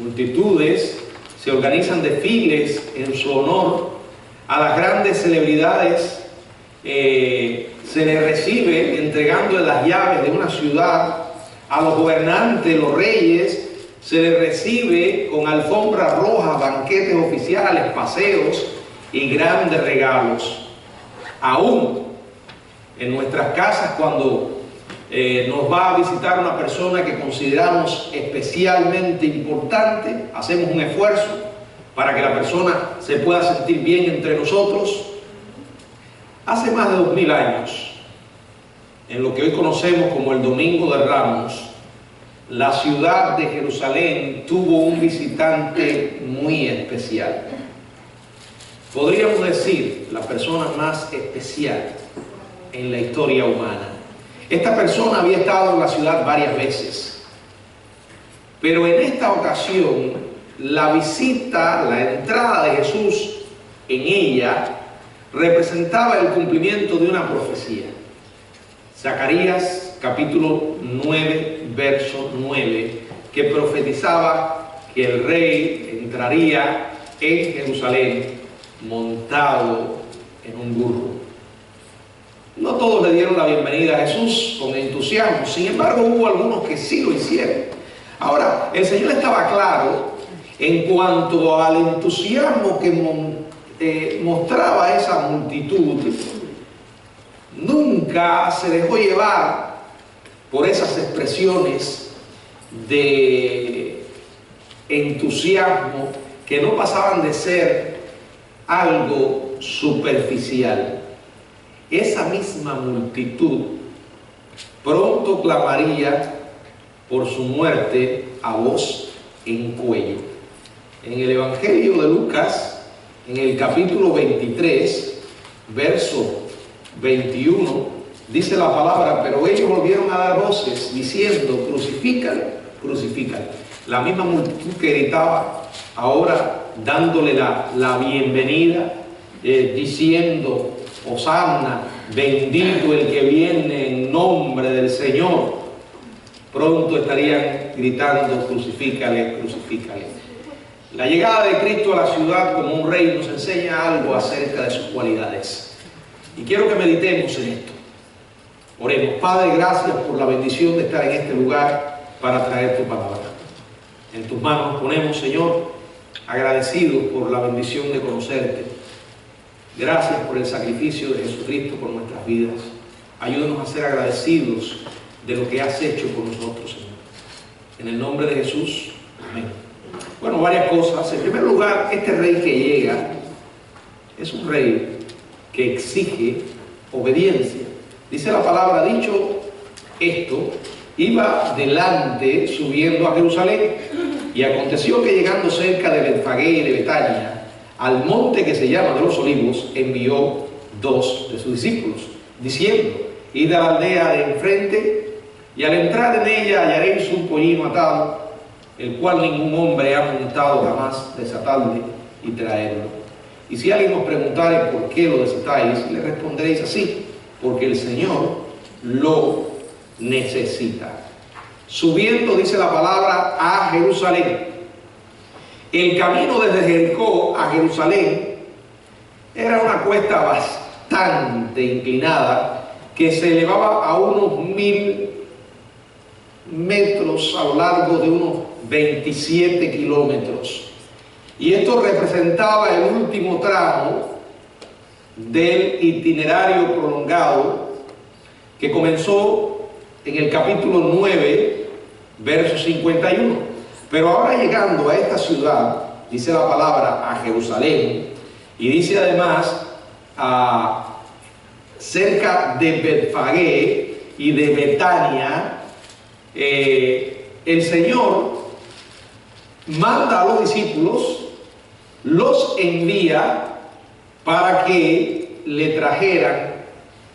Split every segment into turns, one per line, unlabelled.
multitudes, se organizan desfiles en su honor. A las grandes celebridades se les recibe entregando las llaves de una ciudad. A los gobernantes, los reyes, se les recibe con alfombras rojas, banquetes oficiales, paseos y grandes regalos. Aún en nuestras casas, cuando nos va a visitar una persona que consideramos especialmente importante, hacemos un esfuerzo para que la persona se pueda sentir bien entre nosotros. Hace más de 2000 años, en lo que hoy conocemos como el Domingo de Ramos, la ciudad de Jerusalén tuvo un visitante muy especial. Podríamos decir, la persona más especial en la historia humana. Esta persona había estado en la ciudad varias veces, pero en esta ocasión la visita, la entrada de Jesús en ella representaba el cumplimiento de una profecía. Zacarías capítulo 9, verso 9, que profetizaba que el rey entraría en Jerusalén montado en un burro. No todos le dieron la bienvenida a Jesús con entusiasmo, sin embargo hubo algunos que sí lo hicieron. Ahora, el Señor estaba claro en cuanto al entusiasmo que mostraba esa multitud. Nunca se dejó llevar por esas expresiones de entusiasmo que no pasaban de ser algo superficial. Esa misma multitud pronto clamaría por su muerte a voz en cuello. En el Evangelio de Lucas, en el capítulo 23, verso 21, dice la palabra: pero ellos volvieron a dar voces diciendo: crucifícalo, crucifícalo. La misma multitud que gritaba ahora dándole la bienvenida, diciendo: Hosanna, bendito el que viene en nombre del Señor. Pronto estarían gritando: crucifícale, crucifícale. La llegada de Cristo a la ciudad como un rey nos enseña algo acerca de sus cualidades. Y quiero que meditemos en esto. Oremos. Padre, gracias por la bendición de estar en este lugar para traer tu palabra. En tus manos ponemos, Señor, agradecidos por la bendición de conocerte. Gracias por el sacrificio de Jesucristo por nuestras vidas. Ayúdanos a ser agradecidos de lo que has hecho por nosotros, Señor. En el nombre de Jesús, amén. Bueno, varias cosas. En primer lugar, este rey que llega es un rey que exige obediencia. Dice la palabra: dicho esto, iba delante subiendo a Jerusalén. Y aconteció que llegando cerca de Betfagé y de Betania, al monte que se llama de los Olivos, envió 2 de sus discípulos, diciendo: id a la aldea de enfrente, y al entrar en ella hallaréis un pollino atado, el cual ningún hombre ha montado jamás. Desatadle y traedlo. Y si alguien os preguntare por qué lo desatáis, le responderéis así: porque el Señor lo necesita. Subiendo, dice la palabra, a Jerusalén. El camino desde Jericó a Jerusalén era una cuesta bastante inclinada que se elevaba a unos 1000 metros a lo largo de unos 27 kilómetros. Y esto representaba el último tramo del itinerario prolongado que comenzó en el capítulo 9, verso 51. Pero ahora llegando a esta ciudad, dice la palabra, a Jerusalén, y dice además cerca de Betfagé y de Betania, el Señor manda a los discípulos, los envía para que le trajeran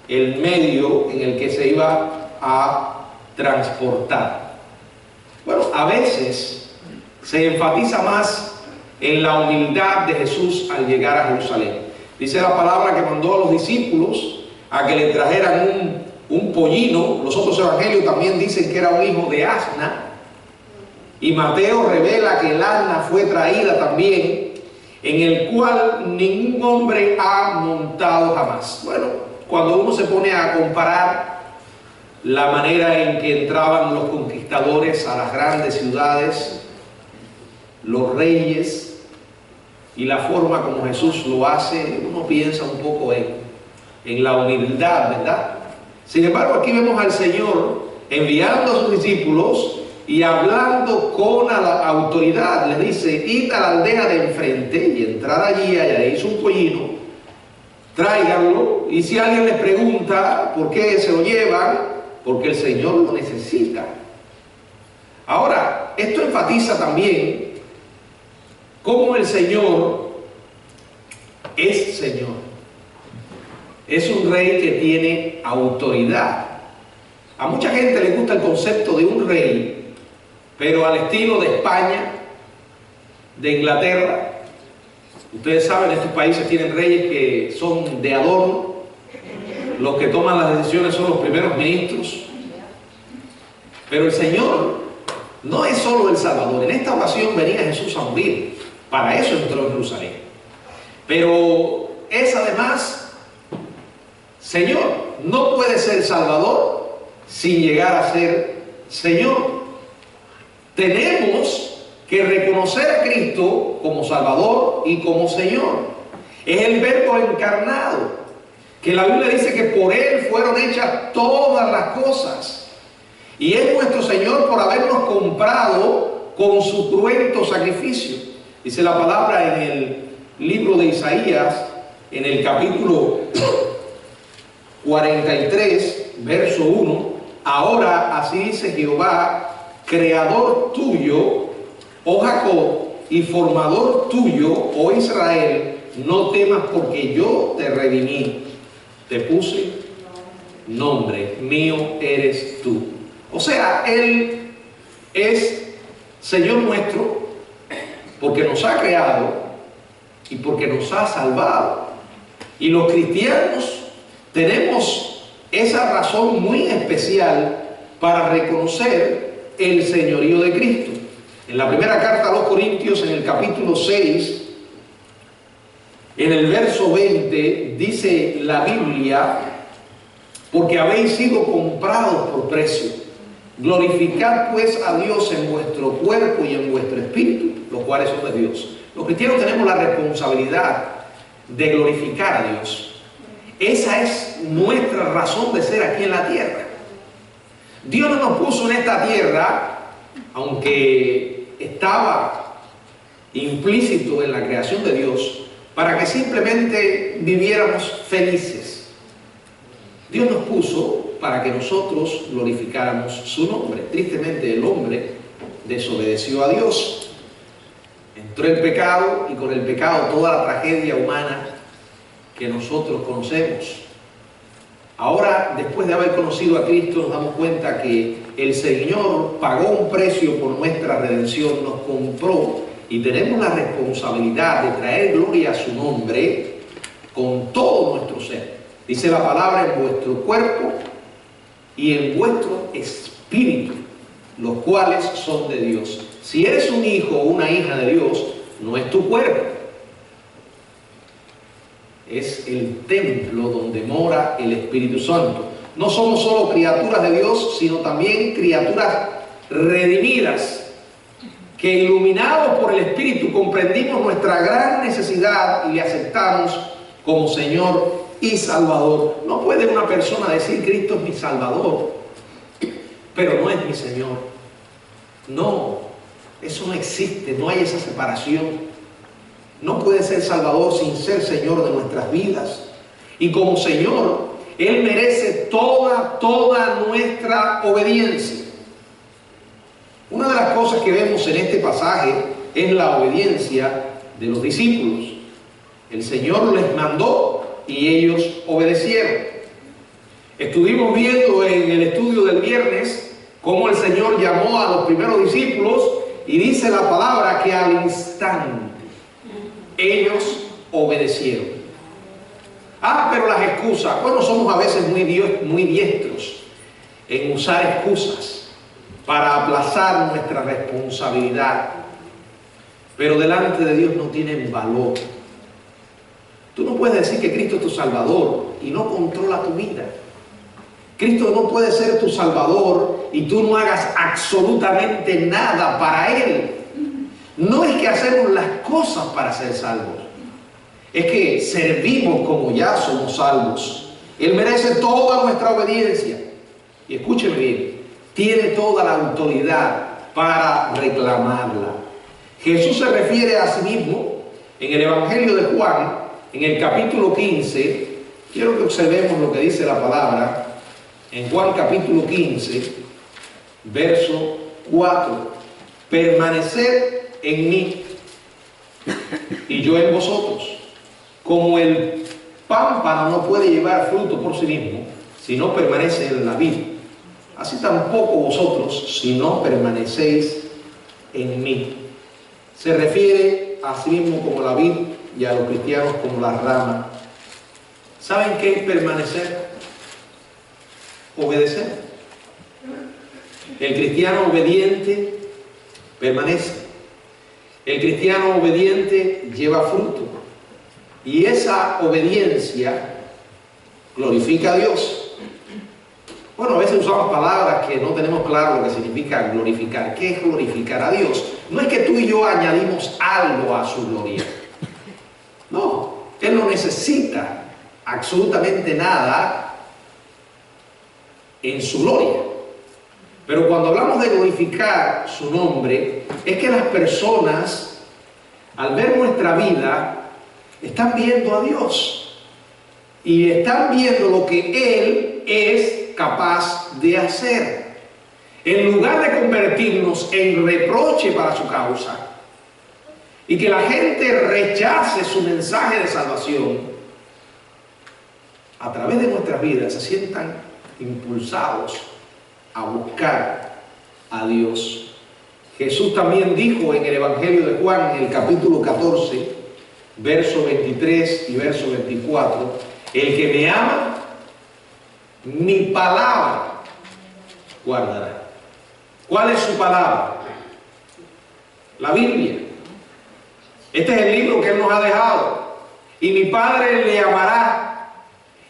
el medio en el que se iba a transportar. Bueno, a veces se enfatiza más en la humildad de Jesús al llegar a Jerusalén. Dice la palabra que mandó a los discípulos a que le trajeran un pollino. Los otros evangelios también dicen que era un hijo de asna. Y Mateo revela que el asna fue traída también, en el cual ningún hombre ha montado jamás. Bueno, cuando uno se pone a comparar la manera en que entraban los conquistadores a las grandes ciudades, los reyes, y la forma como Jesús lo hace, uno piensa un poco en la humildad, ¿verdad? Sin embargo, aquí vemos al Señor enviando a sus discípulos y hablando con la autoridad. Les dice: id a la aldea de enfrente y entrad allí, hallaréis un pollino, tráiganlo, y si alguien les pregunta por qué se lo llevan, porque el Señor lo necesita. Ahora, esto enfatiza también cómo el Señor es Señor. Es un rey que tiene autoridad. A mucha gente le gusta el concepto de un rey, pero al estilo de España, de Inglaterra. Ustedes saben, estos países tienen reyes que son de adorno. Los que toman las decisiones son los primeros ministros. Pero el Señor no es solo el Salvador. En esta ocasión venía Jesús a morir. Para eso entró en Jerusalén. Pero es además Señor. No puede ser Salvador sin llegar a ser Señor. Tenemos que reconocer a Cristo como Salvador y como Señor. Es el Verbo encarnado, que la Biblia dice que por Él fueron hechas todas las cosas. Y es nuestro Señor por habernos comprado con su cruento sacrificio. Dice la palabra en el libro de Isaías, en el capítulo 43, verso 1: ahora así dice Jehová, creador tuyo, oh Jacob, y formador tuyo, oh Israel, no temas porque yo te redimí, te puse nombre, mío eres tú. O sea, Él es Señor nuestro porque nos ha creado y porque nos ha salvado. Y los cristianos tenemos esa razón muy especial para reconocer el señorío de Cristo. En la primera carta a los Corintios, en el capítulo 6, en el verso 20, dice la Biblia: porque habéis sido comprados por precio. Glorificad pues a Dios en vuestro cuerpo y en vuestro espíritu, los cuales son de Dios. Los cristianos tenemos la responsabilidad de glorificar a Dios. Esa es nuestra razón de ser aquí en la tierra. Dios no nos puso en esta tierra, aunque estaba implícito en la creación de Dios, para que simplemente viviéramos felices. Dios nos puso para que nosotros glorificáramos su nombre. Tristemente el hombre desobedeció a Dios. Entró el pecado, y con el pecado toda la tragedia humana que nosotros conocemos. Ahora, después de haber conocido a Cristo, nos damos cuenta que el Señor pagó un precio por nuestra redención, nos compró, y tenemos la responsabilidad de traer gloria a su nombre con todo nuestro ser. Dice la palabra: en vuestro cuerpo y en vuestro espíritu, los cuales son de Dios. Si eres un hijo o una hija de Dios, no es tu cuerpo, es el templo donde mora el Espíritu Santo. No somos solo criaturas de Dios, sino también criaturas redimidas, que iluminados por el Espíritu comprendimos nuestra gran necesidad y le aceptamos como Señor y Salvador. No puede una persona decir: Cristo es mi Salvador, pero no es mi Señor. No, eso no existe, no hay esa separación. No puede ser Salvador sin ser Señor de nuestras vidas. Y como Señor, Él merece toda nuestra obediencia. Una de las cosas que vemos en este pasaje es la obediencia de los discípulos. El Señor les mandó y ellos obedecieron. Estuvimos viendo en el estudio del viernes cómo el Señor llamó a los primeros discípulos, y dice la palabra que al instante ellos obedecieron. Pero las excusas, bueno, somos a veces muy diestros en usar excusas para aplazar nuestra responsabilidad, pero delante de Dios no tienen valor. Tú no puedes decir que Cristo es tu Salvador y no controla tu vida. Cristo no puede ser tu Salvador y tú no hagas absolutamente nada para Él. No es que hacemos las cosas para ser salvos, es que servimos como ya somos salvos. Él merece toda nuestra obediencia. Y escúcheme bien, tiene toda la autoridad para reclamarla. Jesús se refiere a sí mismo en el Evangelio de Juan, en el capítulo 15. Quiero que observemos lo que dice la palabra en Juan capítulo 15, verso 4. Permaneced en mí y yo en vosotros. Como el pámpano no puede llevar fruto por sí mismo si no permanece en la vid, así tampoco vosotros si no permanecéis en mí. Se refiere a sí mismo como la vid y a los cristianos como la rama. ¿Saben qué es permanecer? Obedecer. El cristiano obediente permanece. El cristiano obediente lleva fruto. Y esa obediencia glorifica a Dios. Bueno, a veces usamos palabras que no tenemos claro lo que significa glorificar. ¿Qué es glorificar a Dios? No es que tú y yo añadimos algo a su gloria. No, Él no necesita absolutamente nada en su gloria. Pero cuando hablamos de glorificar su nombre, es que las personas, al ver nuestra vida, están viendo a Dios y están viendo lo que Él es capaz de hacer. En lugar de convertirnos en reproche para su causa y que la gente rechace su mensaje de salvación, a través de nuestras vidas se sientan impulsados a buscar a Dios. Jesús también dijo en el Evangelio de Juan, en el capítulo 14, verso 23 y verso 24, el que me ama, mi palabra guardará. ¿Cuál es su palabra? La Biblia. Este es el libro que Él nos ha dejado. Y mi Padre le amará,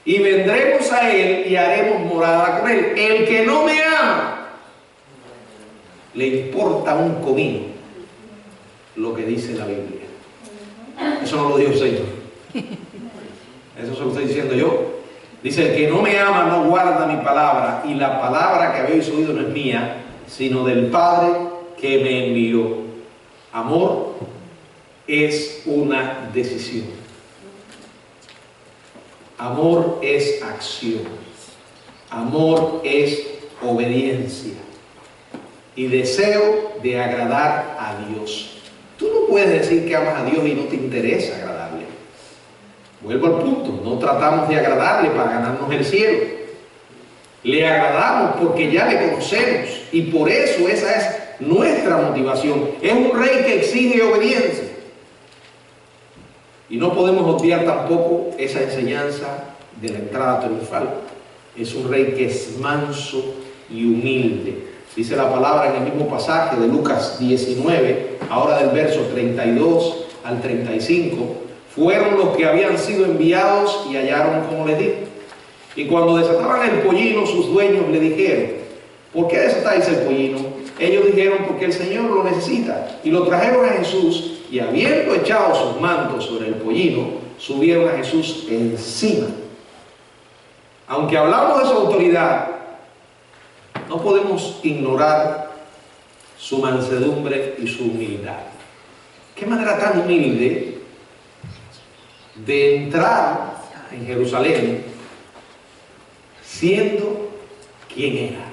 y vendremos a Él y haremos morada con Él. El que no me ama, le importa un comino lo que dice la Biblia. Eso no lo dijo el Señor. Eso se lo estoy diciendo yo. Dice, el que no me ama no guarda mi palabra, y la palabra que habéis oído no es mía, sino del Padre que me envió. Amor es una decisión. Amor es acción. Amor es obediencia. Y deseo de agradar a Dios. Tú no puedes decir que amas a Dios y no te interesa agradarle. Vuelvo al punto, no tratamos de agradarle para ganarnos el cielo. Le agradamos porque ya le conocemos y por eso esa es nuestra motivación. Es un rey que exige obediencia. Y no podemos obviar tampoco esa enseñanza de la entrada triunfal. Es un rey que es manso y humilde. Dice la palabra en el mismo pasaje de Lucas 19, ahora del verso 32 al 35, fueron los que habían sido enviados y hallaron como les dije. Y cuando desataban el pollino, sus dueños le dijeron, ¿por qué desatáis el pollino? Ellos dijeron, porque el Señor lo necesita. Y lo trajeron a Jesús, y habiendo echado sus mantos sobre el pollino, subieron a Jesús encima. Aunque hablamos de su autoridad, no podemos ignorar su mansedumbre y su humildad. ¿Qué manera tan humilde de entrar en Jerusalén siendo quien era?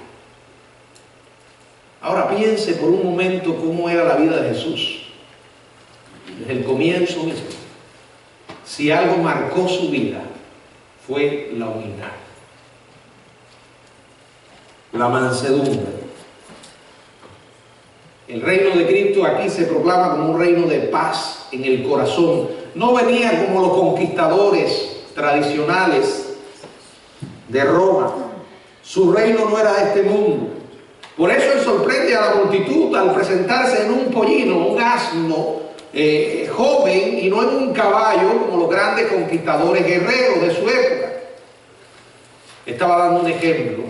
Ahora piense por un momento cómo era la vida de Jesús desde el comienzo mismo. Si algo marcó su vida fue la humildad, la mansedumbre. El reino de Cristo aquí se proclama como un reino de paz en el corazón. No venía como los conquistadores tradicionales de Roma. Su reino no era de este mundo. Por eso él sorprende a la multitud al presentarse en un pollino, un asno joven, y no en un caballo como los grandes conquistadores guerreros de su época. Estaba dando un ejemplo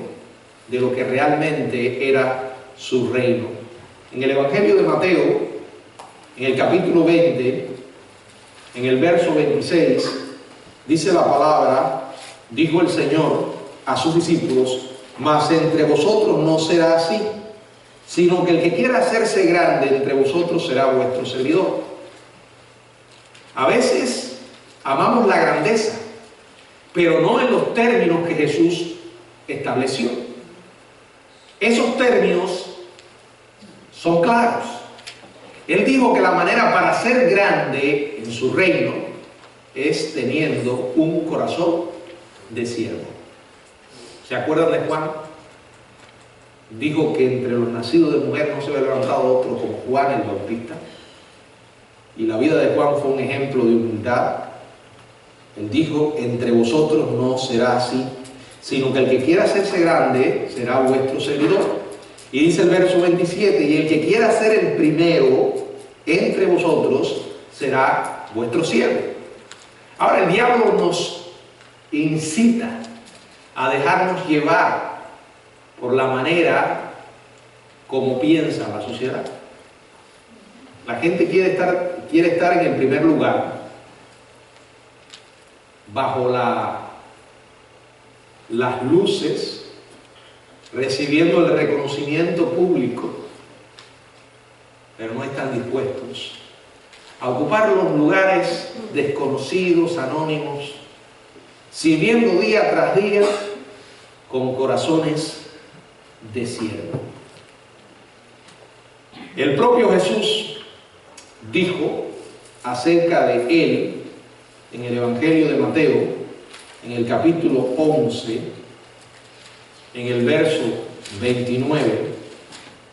de lo que realmente era su reino. En el Evangelio de Mateo, en el capítulo 20, en el verso 26, dice la palabra: dijo el Señor a sus discípulos, mas entre vosotros no será así, sino que el que quiera hacerse grande entre vosotros será vuestro servidor. A veces amamos la grandeza, pero no en los términos que Jesús estableció. Esos términos son claros. Él dijo que la manera para ser grande en su reino es teniendo un corazón de siervo. ¿Se acuerdan de Juan? Dijo que entre los nacidos de mujer no se había levantado otro como Juan el Bautista. Y la vida de Juan fue un ejemplo de humildad. Él dijo: entre vosotros no será así, sino que el que quiera hacerse grande será vuestro servidor. Y dice el verso 27, y el que quiera ser el primero entre vosotros será vuestro siervo. Ahora el diablo nos incita a dejarnos llevar por la manera como piensa la sociedad. La gente quiere estar en el primer lugar, bajo las luces, recibiendo el reconocimiento público, pero no están dispuestos a ocupar los lugares desconocidos, anónimos, sirviendo día tras día con corazones de siervo. El propio Jesús dijo acerca de él en el Evangelio de Mateo, en el capítulo 11, en el verso 29,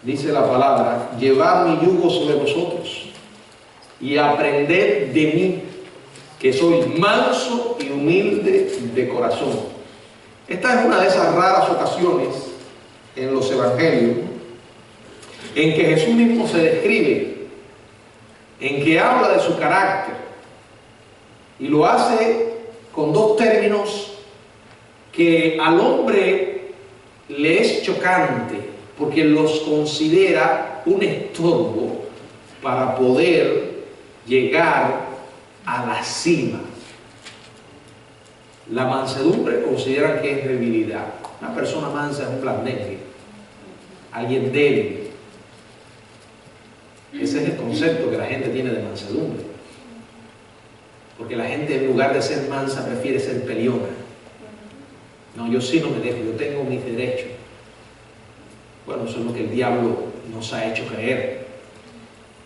dice la palabra: llevad mi yugo sobre vosotros y aprended de mí, que soy manso y humilde de corazón. Esta es una de esas raras ocasiones en los evangelios en que Jesús mismo se describe, en que habla de su carácter, y lo hace con dos términos que al hombre le es chocante, porque los considera un estorbo para poder llegar a la cima. La mansedumbre consideran que es debilidad. Una persona mansa es un blandengue, alguien débil. Ese es el concepto que la gente tiene de mansedumbre. Porque la gente, en lugar de ser mansa, prefiere ser peleona. No, yo sí no me dejo, yo tengo mis derechos. Bueno, eso es lo que el diablo nos ha hecho creer.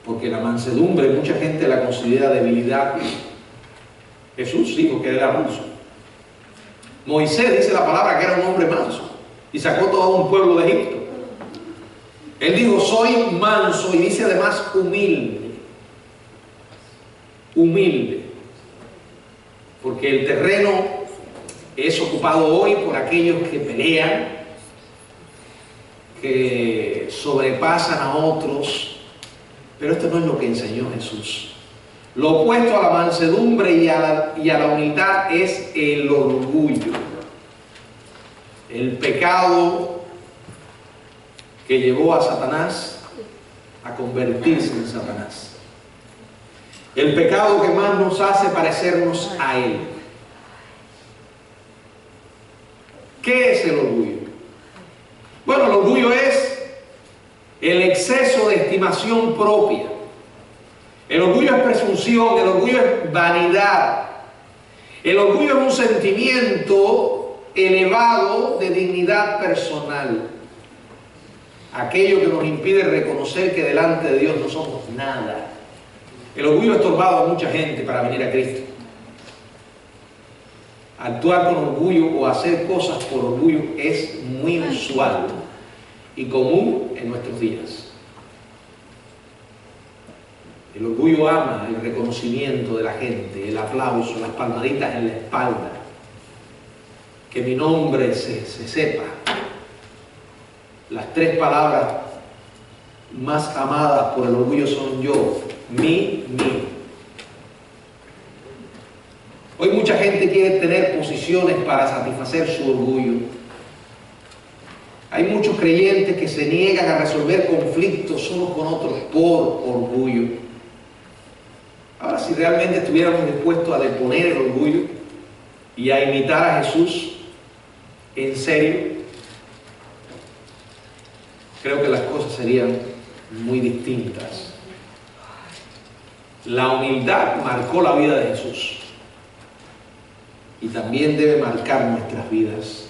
Porque la mansedumbre, mucha gente la considera debilidad. Jesús dijo que era manso. Moisés dice la palabra que era un hombre manso y sacó todo un pueblo de Egipto. Él dijo: soy manso, y dice además humilde. Humilde. Porque el terreno es ocupado hoy por aquellos que pelean, que sobrepasan a otros, pero esto no es lo que enseñó Jesús. Lo opuesto a la mansedumbre y a la humildad es el orgullo, el pecado que llevó a Satanás a convertirse en Satanás. El pecado que más nos hace parecernos a él. ¿Qué es el orgullo? Bueno, el orgullo es el exceso de estimación propia. El orgullo es presunción, el orgullo es vanidad. El orgullo es un sentimiento elevado de dignidad personal. Aquello que nos impide reconocer que delante de Dios no somos nada. El orgullo ha estorbado a mucha gente para venir a Cristo. Actuar con orgullo o hacer cosas por orgullo es muy usual y común en nuestros días. El orgullo ama el reconocimiento de la gente, el aplauso, las palmaditas en la espalda, que mi nombre se sepa. Las tres palabras más amadas por el orgullo son yo, mi. Hoy mucha gente quiere tener posiciones para satisfacer su orgullo. Hay muchos creyentes que se niegan a resolver conflictos unos con otros por orgullo. Ahora, si realmente estuviéramos dispuestos a deponer el orgullo y a imitar a Jesús, en serio, creo que las cosas serían muy distintas. La humildad marcó la vida de Jesús y también debe marcar nuestras vidas.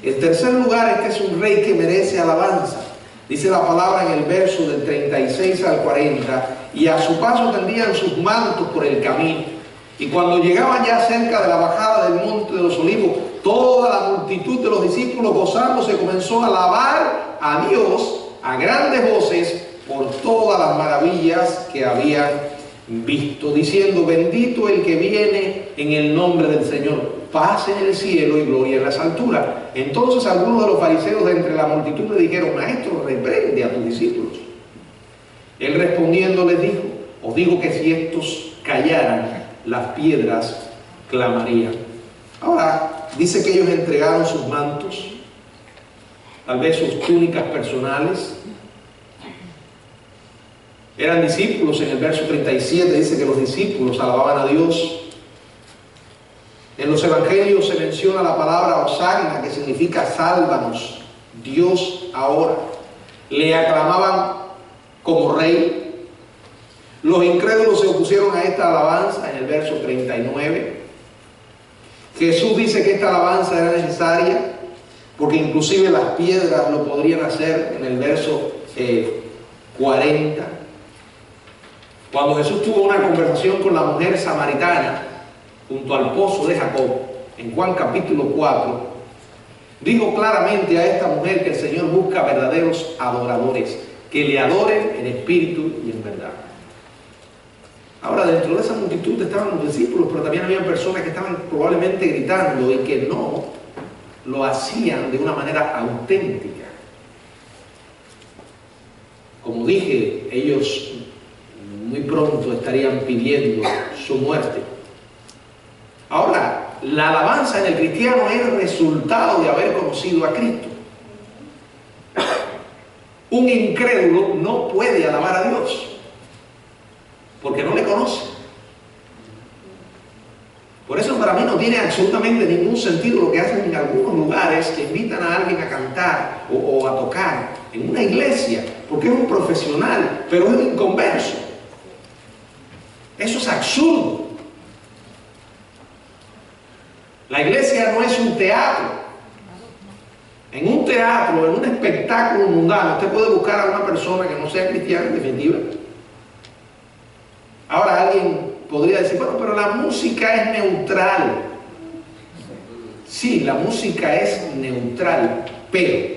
En tercer lugar, este es un rey que merece alabanza. Dice la palabra en el verso del 36 al 40, y a su paso tendían sus mantos por el camino. Y cuando llegaban ya cerca de la bajada del monte de los olivos, toda la multitud de los discípulos gozándose comenzó a alabar a Dios a grandes voces por todas las maravillas que habían visto, diciendo: bendito el que viene en el nombre del Señor, paz en el cielo y gloria en las alturas. Entonces algunos de los fariseos de entre la multitud le dijeron: Maestro, reprende a tus discípulos. Él respondiendo les dijo: os digo que si estos callaran, las piedras clamarían. Ahora, dice que ellos entregaron sus mantos, tal vez sus túnicas personales. Eran discípulos. En el verso 37 dice que los discípulos alababan a Dios. En los evangelios se menciona la palabra Hosanna, que significa sálvanos, Dios ahora. Le aclamaban como rey. Los incrédulos se opusieron a esta alabanza en el verso 39. Jesús dice que esta alabanza era necesaria porque inclusive las piedras lo podrían hacer en el verso 40. Cuando Jesús tuvo una conversación con la mujer samaritana junto al pozo de Jacob, en Juan capítulo 4, dijo claramente a esta mujer que el Señor busca verdaderos adoradores, que le adoren en espíritu y en verdad. Ahora, dentro de esa multitud estaban los discípulos, pero también había personas que estaban probablemente gritando y que no lo hacían de una manera auténtica. Como dije, ellos muy pronto estarían pidiendo su muerte. Ahora, la alabanza en el cristiano es el resultado de haber conocido a Cristo. Un incrédulo no puede alabar a Dios porque no le conoce. Por eso para mí no tiene absolutamente ningún sentido lo que hacen en algunos lugares, que invitan a alguien a cantar o a tocar en una iglesia, porque es un profesional, pero es un inconverso. Eso es absurdo. La iglesia no es un teatro. En un teatro, en un espectáculo mundano, usted puede buscar a una persona que no sea cristiana, en definitiva. Ahora alguien podría decir: bueno, pero la música es neutral. Sí, la música es neutral, pero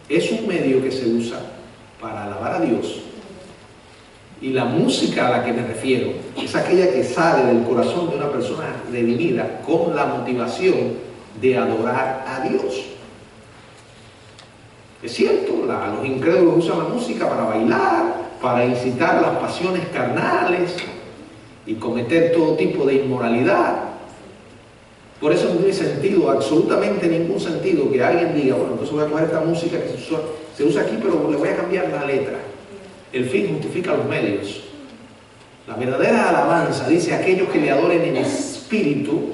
es un medio que se usa para alabar a Dios. Y la música a la que me refiero es aquella que sale del corazón de una persona redimida con la motivación de adorar a Dios. Es cierto, los incrédulos usan la música para bailar, para incitar las pasiones carnales y cometer todo tipo de inmoralidad. Por eso no tiene sentido, absolutamente ningún sentido, que alguien diga: bueno, entonces voy a coger esta música que se usa aquí, pero le voy a cambiar la letra. El fin justifica los medios. La verdadera alabanza, dice, aquellos que le adoren en espíritu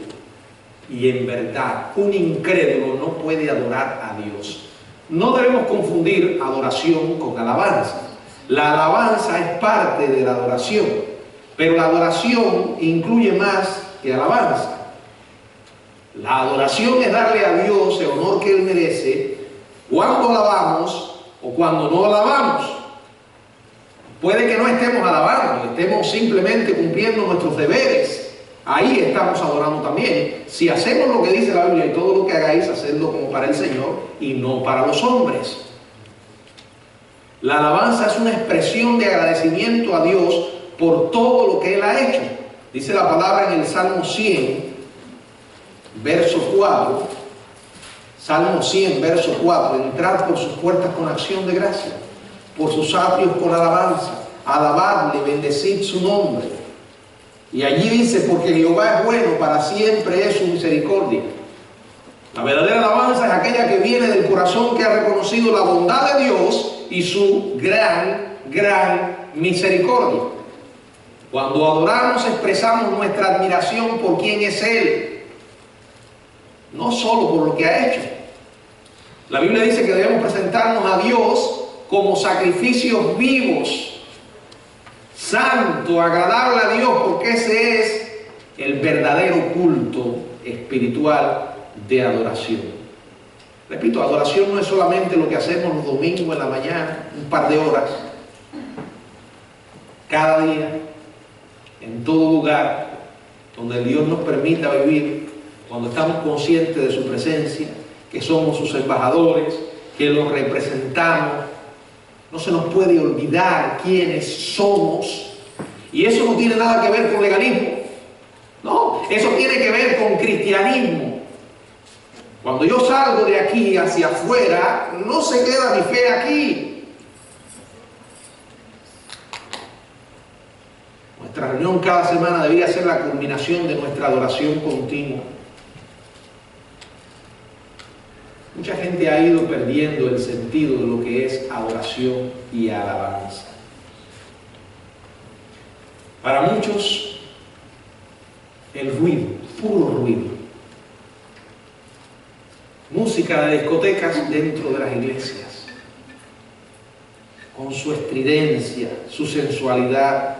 y en verdad. Un incrédulo no puede adorar a Dios. No debemos confundir adoración con alabanza. La alabanza es parte de la adoración, pero la adoración incluye más que alabanza. La adoración es darle a Dios el honor que Él merece cuando alabamos o cuando no alabamos. Puede que no estemos alabando, estemos simplemente cumpliendo nuestros deberes. Ahí estamos adorando también. Si hacemos lo que dice la Biblia: y todo lo que hagáis, hacedlo como para el Señor y no para los hombres. La alabanza es una expresión de agradecimiento a Dios por todo lo que Él ha hecho. Dice la palabra en el Salmo 100, verso 4: Salmo 100, verso 4, entrad por sus puertas con acción de gracia, por sus atrios con alabanza, alabadle, bendecid su nombre. Y allí dice, porque Jehová es bueno, para siempre es su misericordia. La verdadera alabanza es aquella que viene del corazón que ha reconocido la bondad de Dios y su gran misericordia. Cuando adoramos expresamos nuestra admiración por quién es Él, no solo por lo que ha hecho. La Biblia dice que debemos presentarnos a Dios como sacrificios vivos, santo, agradable a Dios, porque ese es el verdadero culto espiritual de adoración. Repito, adoración no es solamente lo que hacemos los domingos en la mañana, un par de horas, cada día, en todo lugar donde Dios nos permita vivir, cuando estamos conscientes de su presencia, que somos sus embajadores, que los representamos. No se nos puede olvidar quiénes somos. Y eso no tiene nada que ver con legalismo. No, eso tiene que ver con cristianismo. Cuando yo salgo de aquí hacia afuera, no se queda mi fe aquí. Nuestra reunión cada semana debería ser la culminación de nuestra adoración continua. Mucha gente ha ido perdiendo el sentido de lo que es adoración y alabanza. Para muchos, el ruido, puro ruido. Música de discotecas dentro de las iglesias, con su estridencia, su sensualidad,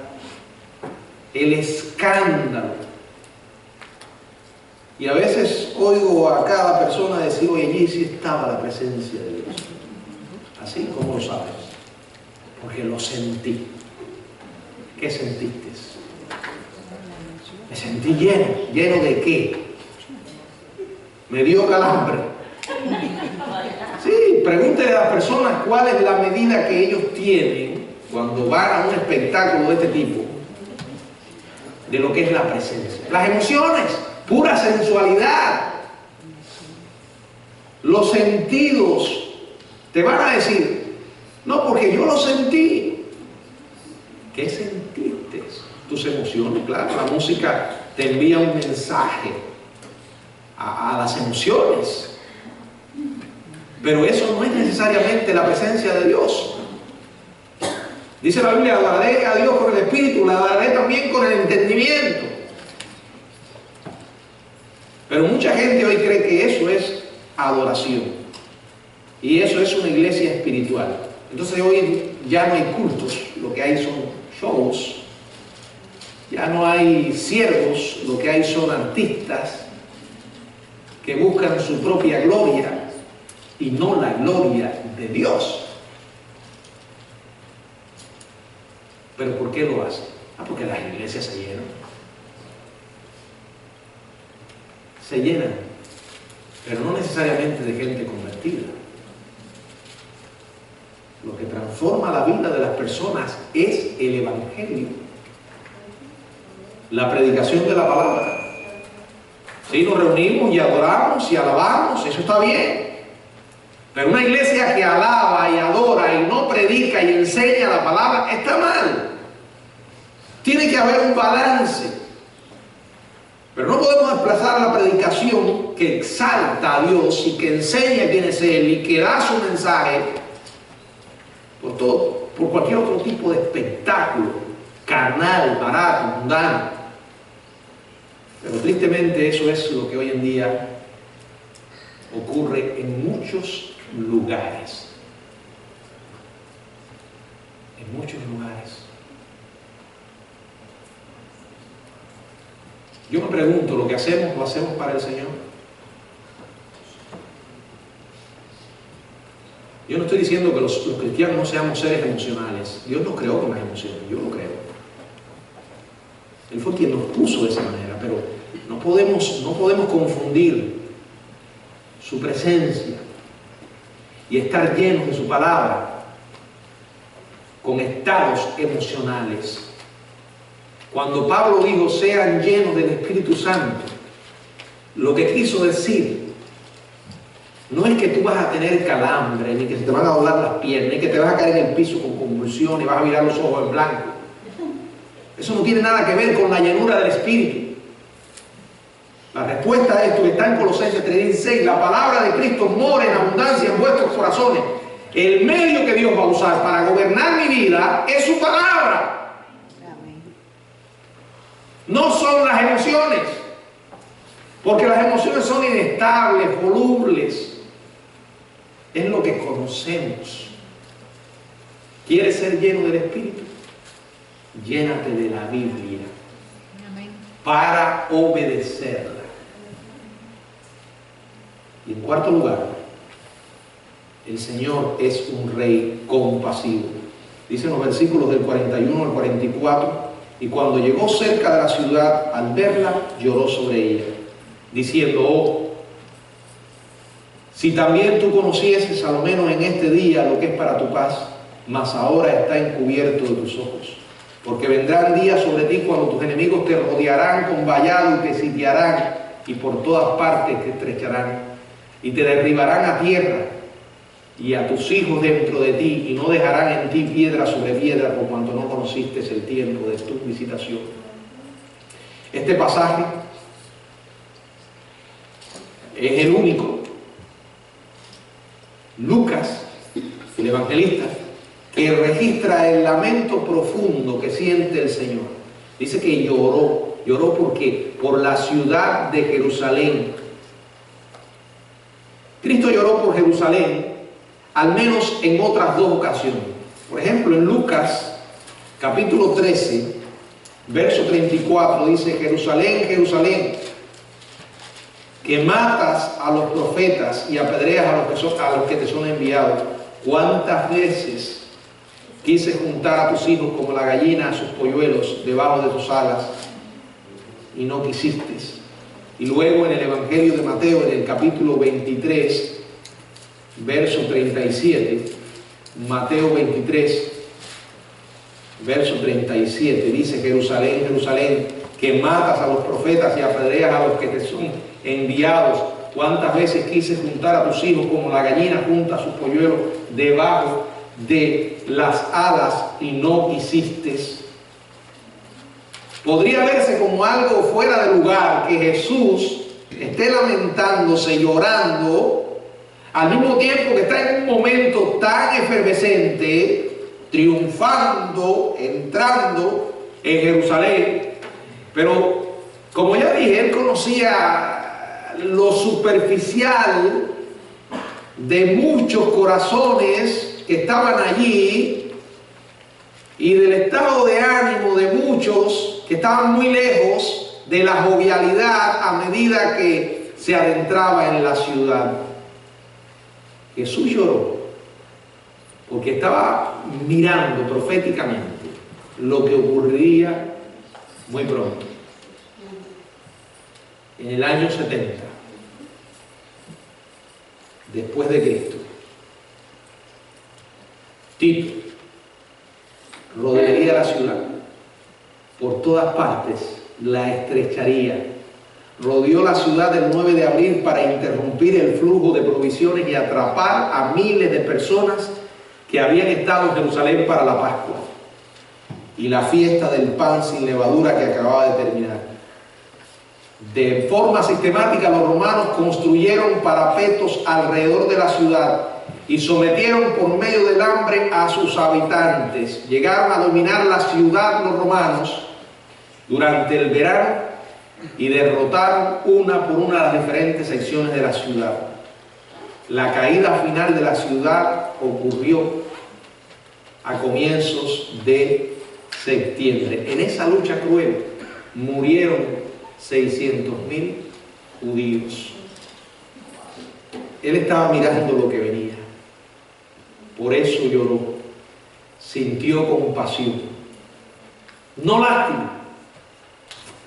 el escándalo. Y a veces oigo a cada persona decir, oye, allí sí estaba la presencia de Dios. Así como lo sabes, porque lo sentí. ¿Qué sentiste? Me sentí lleno. ¿Lleno de qué? Me dio calambre. Sí, pregúntele a las personas cuál es la medida que ellos tienen cuando van a un espectáculo de este tipo, de lo que es la presencia. Las emociones, pura sensualidad. Los sentidos te van a decir, no, porque yo lo sentí. ¿Qué sentiste? Tus emociones, claro. La música te envía un mensaje a las emociones. Pero eso no es necesariamente la presencia de Dios. Dice la Biblia, adoraré a Dios con el espíritu, la adoraré también con el entendimiento. Pero mucha gente hoy cree que eso es adoración. Y eso es una iglesia espiritual. Entonces hoy ya no hay cultos, lo que hay son shows. Ya no hay siervos, lo que hay son artistas que buscan su propia gloria y no la gloria de Dios. ¿Pero por qué lo hacen? Porque las iglesias se llenan. Se llenan, pero no necesariamente de gente convertida. Lo que transforma la vida de las personas es el Evangelio, la predicación de la palabra. Sí, nos reunimos y adoramos y alabamos, eso está bien. Pero una iglesia que alaba y adora y no predica y enseña la palabra, está mal. Tiene que haber un balance. Pero no podemos desplazar la predicación que exalta a Dios y que enseña quién es Él y que da su mensaje por cualquier otro tipo de espectáculo carnal, barato, mundano. Pero tristemente eso es lo que hoy en día ocurre en muchos lugares. En muchos lugares. Yo me pregunto, ¿lo que hacemos, lo hacemos para el Señor? Yo no estoy diciendo que los cristianos no seamos seres emocionales. Dios nos creó con las emociones, yo lo creo. Él fue quien nos puso de esa manera, pero no podemos confundir su presencia y estar llenos de su palabra con estados emocionales. Cuando Pablo dijo, sean llenos del Espíritu Santo, lo que quiso decir No es que tú vas a tener calambre, ni que se te van a doblar las piernas, ni que te vas a caer en el piso con convulsiones y vas a mirar los ojos en blanco. Eso no tiene nada que ver con la llenura del Espíritu. La respuesta a esto está en Colosenses 3:16. La palabra de Cristo mora en abundancia en vuestros corazones. El medio que Dios va a usar para gobernar mi vida es su palabra. No son las emociones. Porque las emociones son inestables, volubles. Es lo que conocemos. ¿Quieres ser lleno del Espíritu? Llénate de la Biblia para obedecerla. Y en cuarto lugar, el Señor es un rey compasivo. Dicen los versículos del 41 al 44, y cuando llegó cerca de la ciudad, al verla, lloró sobre ella, diciendo: oh, si también tú conocieses a lo menos en este día lo que es para tu paz, mas ahora está encubierto de tus ojos. Porque vendrán días sobre ti cuando tus enemigos te rodearán con vallado y te sitiarán, y por todas partes te estrecharán y te derribarán a tierra y a tus hijos dentro de ti, y no dejarán en ti piedra sobre piedra, por cuanto no conociste el tiempo de tu visitación. Este pasaje es el único. Lucas, el evangelista, que registra el lamento profundo que siente el Señor. Dice que lloró. ¿Lloró por qué? Por la ciudad de Jerusalén. Cristo lloró por Jerusalén al menos en otras dos ocasiones. Por ejemplo, en Lucas capítulo 13, verso 34, dice: Jerusalén, Jerusalén, que matas a los profetas y apedreas a los que te son enviados. ¿Cuántas veces quise juntar a tus hijos como la gallina a sus polluelos debajo de tus alas, y no quisiste? Y luego en el Evangelio de Mateo, en el capítulo 23, verso 37, Mateo 23, verso 37, dice: Jerusalén, Jerusalén, que matas a los profetas y apedreas a los que te son enviados. ¿Cuántas veces quise juntar a tus hijos como la gallina junta a sus polluelos debajo de las alas, y no quisiste? Podría verse como algo fuera de lugar que Jesús esté lamentándose, llorando, al mismo tiempo que está en un momento tan efervescente, triunfando, entrando en Jerusalén. Pero, como ya dije, él conocía lo superficial de muchos corazones que estaban allí, y del estado de ánimo de muchos que estaban muy lejos de la jovialidad a medida que se adentraba en la ciudad. Jesús lloró porque estaba mirando proféticamente lo que ocurriría muy pronto. En el año 70 después de Cristo, Tito rodearía la ciudad por todas partes, la estrecharía. Rodeó la ciudad el 9 de abril para interrumpir el flujo de provisiones y atrapar a miles de personas que habían estado en Jerusalén para la Pascua y la fiesta del pan sin levadura que acababa de terminar. De forma sistemática, los romanos construyeron parapetos alrededor de la ciudad y sometieron por medio del hambre a sus habitantes. Llegaron a dominar la ciudad los romanos durante el verano y derrotaron una por una las diferentes secciones de la ciudad. La caída final de la ciudad ocurrió a comienzos de septiembre. En esa lucha cruel murieron 600.000 judíos. Él estaba mirando lo que venía. Por eso lloró, sintió compasión, no lástima,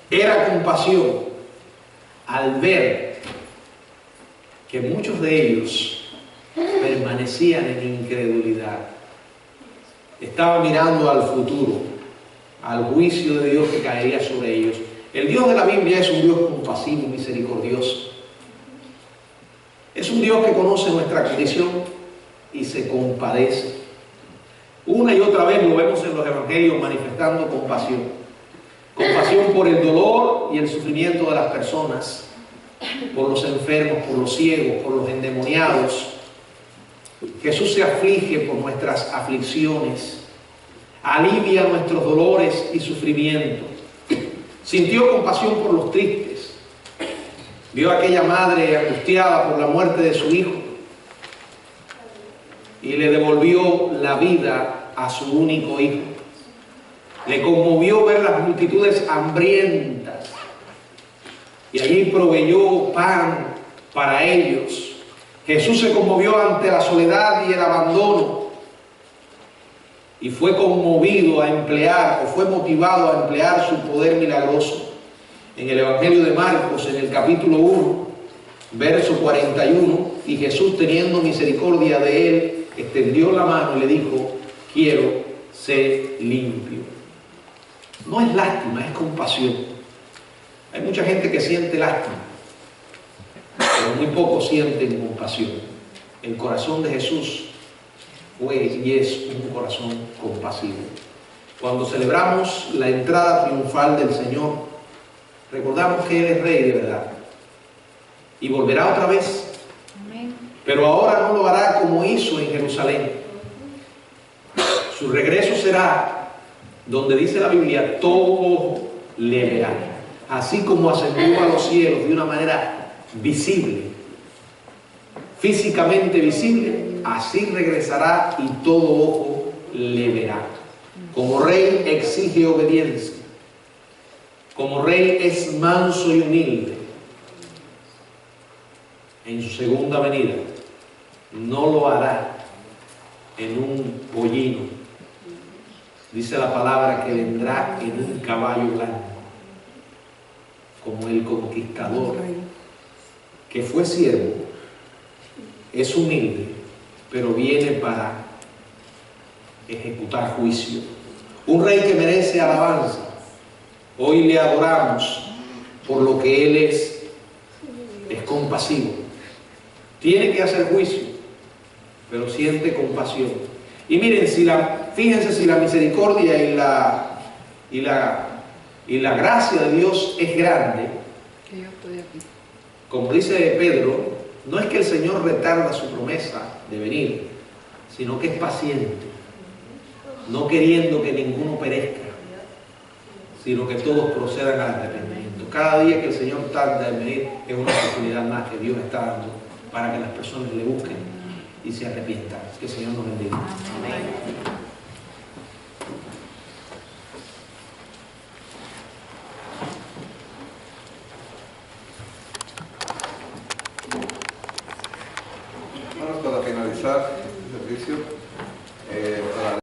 era compasión al ver que muchos de ellos permanecían en incredulidad. Estaba mirando al futuro, al juicio de Dios que caería sobre ellos. El Dios de la Biblia es un Dios compasivo y misericordioso. Es un un Dios que conoce nuestra condición y se compadece. Una y otra vez lo vemos en los evangelios manifestando compasión. Compasión por el dolor y el sufrimiento de las personas, por los enfermos, por los ciegos, por los endemoniados. Jesús se aflige por nuestras aflicciones, alivia nuestros dolores y sufrimientos. Sintió compasión por los tristes. Vio a aquella madre angustiada por la muerte de su hijo y le devolvió la vida a su único hijo. Le conmovió ver las multitudes hambrientas y allí proveyó pan para ellos. Jesús se conmovió ante la soledad y el abandono y fue conmovido a emplear, o fue motivado a emplear su poder milagroso. En el Evangelio de Marcos, en el capítulo 1, verso 41, y Jesús, teniendo misericordia de él, extendió la mano y le dijo: quiero ser limpio. No es lástima, es compasión. Hay mucha gente que siente lástima, pero muy pocos sienten compasión. El corazón de Jesús fue y es un corazón compasivo. Cuando celebramos la entrada triunfal del Señor, recordamos que Él es Rey de verdad y volverá otra vez. Amén. Pero ahora no lo hará como hizo en Jerusalén. Su regreso será donde dice la Biblia: todo ojo le verá. Así como ascendió a los cielos de una manera visible, físicamente visible, así regresará y todo ojo le verá. Como Rey exige obediencia. Como Rey es manso y humilde. En su segunda venida no lo hará en un pollino. Dice la palabra que vendrá en un caballo blanco, como el conquistador, que fue siervo, es humilde, pero viene para ejecutar juicio. Un Rey que merece alabanza. Hoy le adoramos por lo que Él es compasivo. Tiene que hacer juicio, pero siente compasión. Y miren, fíjense si la misericordia y la gracia de Dios es grande. Como dice Pedro, no es que el Señor retarda su promesa de venir, sino que es paciente, no queriendo que ninguno perezca, sino que todos procedan al arrepentimiento. Cada día que el Señor tarda en venir es una oportunidad más que Dios está dando para que las personas le busquen y se arrepientan. Que el Señor nos bendiga. Amén.
Para finalizar este servicio,